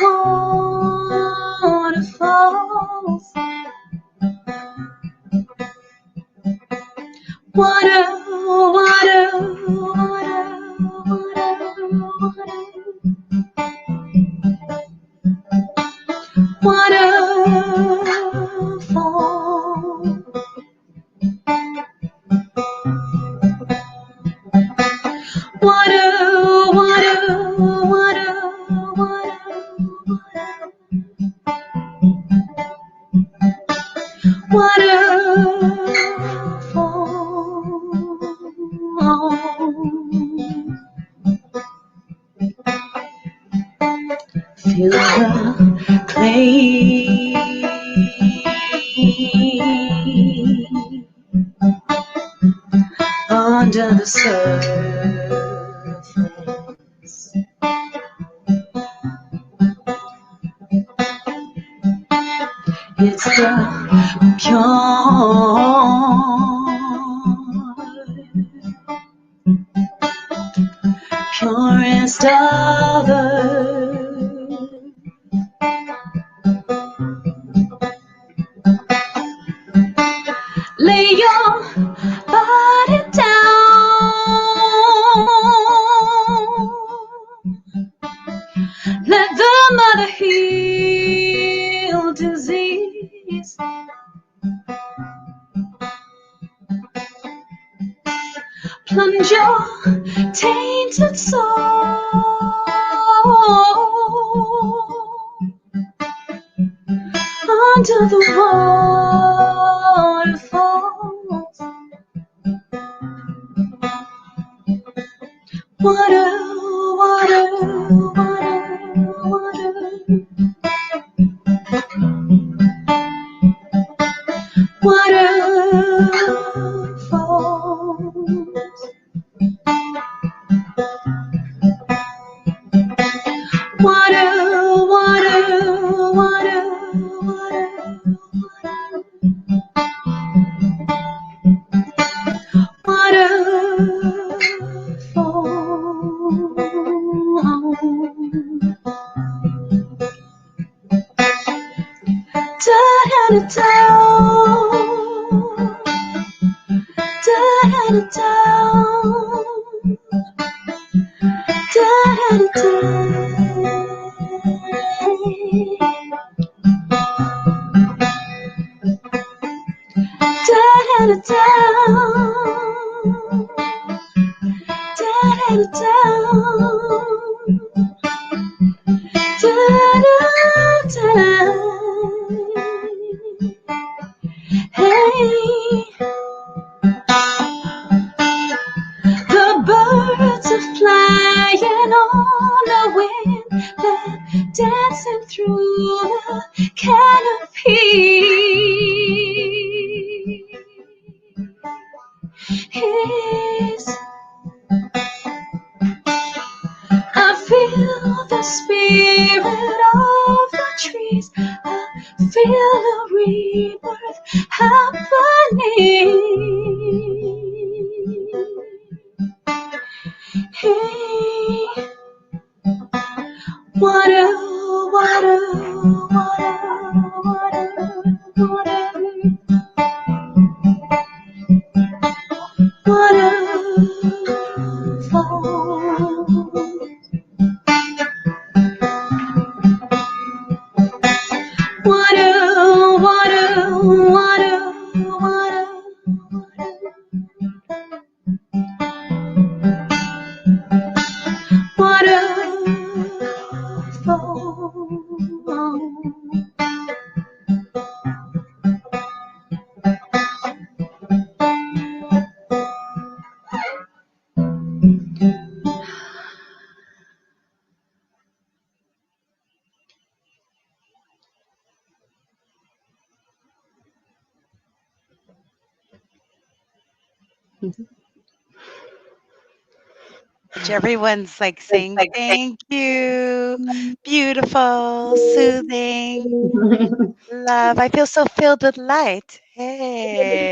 waterfalls. Water, water, water, water, waterfall. Water, water, water, water, feel the clay under the surface. It's the purest of earth. Lay your body down. Let the mother heal disease. Plunge your tainted soul under the waterfalls. Water, Everyone's like saying, thank you. Beautiful, soothing, love. I feel so filled with light. Hey.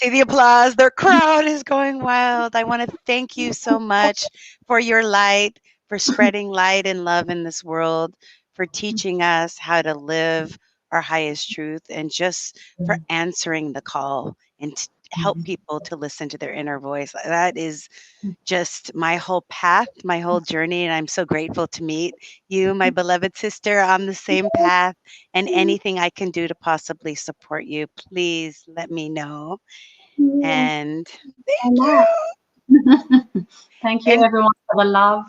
See the applause. Their crowd is going wild. I want to thank you so much for your light, for spreading light and love in this world, for teaching us how to live our highest truth, and just for answering the call and help people to listen to their inner voice. That is just my whole path, my whole journey. And I'm so grateful to meet you, my beloved sister, on the same path. And anything I can do to possibly support you, please let me know. And thank you. Thank you, And everyone, for the love.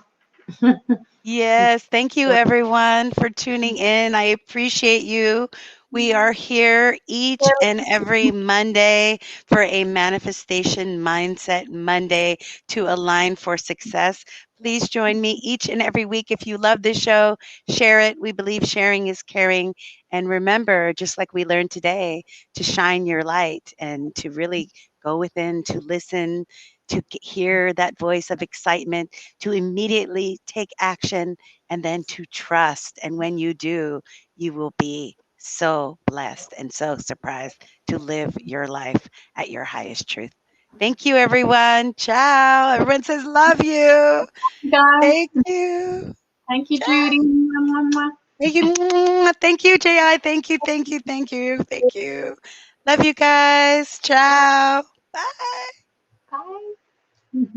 yes, thank you everyone for tuning in. I appreciate you. We are here each and every Monday for a manifestation mindset Monday to align for success. Please join me each and every week. If you love this show, share it. We believe sharing is caring. And remember, just like we learned today, to shine your light and to really go within, to listen, to hear that voice of excitement, to immediately take action, and then to trust. And when you do, you will be so blessed and so surprised to live your life at your highest truth. Thank you, everyone. Ciao. Everyone says, love you. Guys, Thank you. thank you, Ciao. Judy. Mwah, mwah, Thank you. Thank you, JI. Thank you. Thank you. Thank you. Thank you. Love you guys. Ciao. Bye. mwah. Bye.